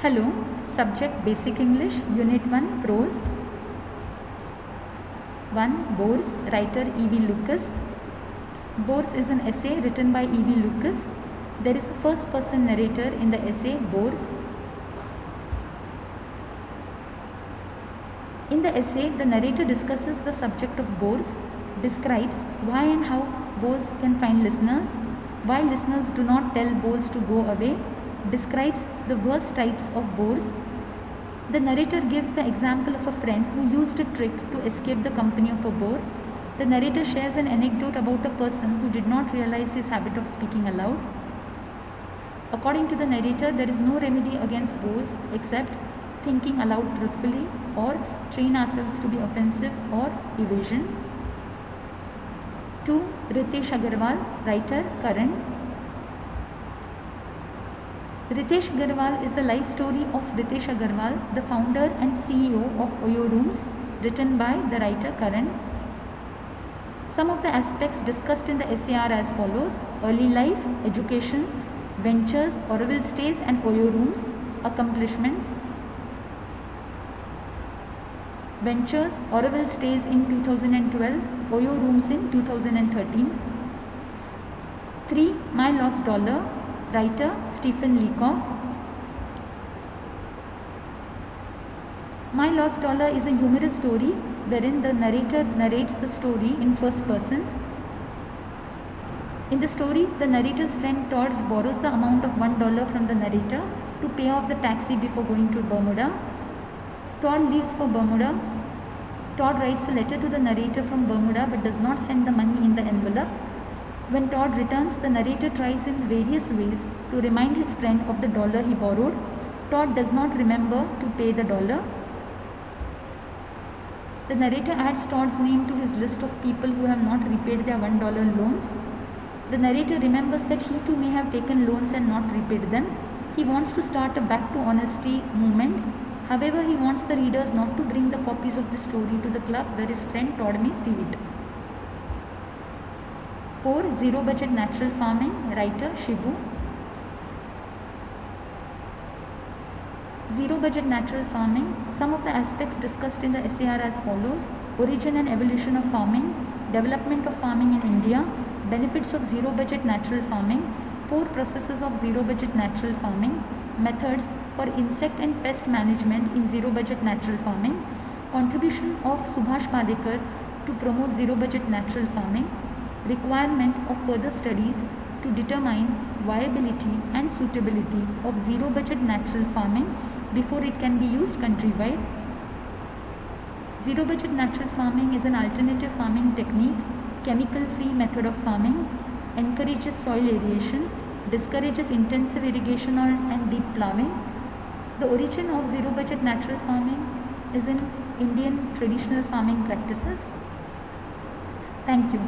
Hello, subject Basic English, Unit 1, Prose. 1. Bores, writer E.V. Lucas. Bores is an essay written by E.V. Lucas. There is a first person narrator in the essay Bores. In the essay, the narrator discusses the subject of bores, describes why and how bores can find listeners, why listeners do not tell bores to go away, describes the worst types of bores. The narrator gives the example of a friend who used a trick to escape the company of a bore. The narrator shares an anecdote about a person who did not realize his habit of speaking aloud. According to the narrator, there is no remedy against bores except thinking aloud truthfully or train ourselves to be offensive or evasion. 2. Ritesh Agarwal, writer, Karan. Ritesh Agarwal is the life story of Ritesh Agarwal, the founder and CEO of Oyo Rooms, written by the writer Karan. Some of the aspects discussed in the essay are as follows: early life, education, ventures, Auroville stays and Oyo Rooms, accomplishments. Ventures, Auroville stays in 2012, Oyo Rooms in 2013. 3. My Lost Dollar, writer Stephen Leacock. My Lost Dollar is a humorous story wherein the narrator narrates the story in first person. In the story, the narrator's friend Todd borrows the amount of $1 from the narrator to pay off the taxi before going to Bermuda. Todd leaves for Bermuda. Todd writes a letter to the narrator from Bermuda but does not send the money in the envelope. When Todd returns, the narrator tries in various ways to remind his friend of the dollar he borrowed. Todd does not remember to pay the dollar. The narrator adds Todd's name to his list of people who have not repaid their $1 loans. The narrator remembers that he too may have taken loans and not repaid them. He wants to start a back to honesty movement. However, he wants the readers not to bring the copies of the story to the club where his friend Todd may see it. 4. Zero Budget Natural Farming, writer Shibu. Zero Budget Natural Farming. Some of the aspects discussed in the essay are as follows: origin and evolution of farming, development of farming in India, benefits of zero budget natural farming, 4 processes of zero budget natural farming, methods for insect and pest management in zero budget natural farming, contribution of Subhash Palekar to promote zero budget natural farming, requirement of further studies to determine viability and suitability of zero budget natural farming before it can be used countrywide. Zero budget natural farming is an alternative farming technique, chemical free method of farming, encourages soil aeration, discourages intensive irrigation and deep ploughing. The origin of zero budget natural farming is in Indian traditional farming practices. Thank you.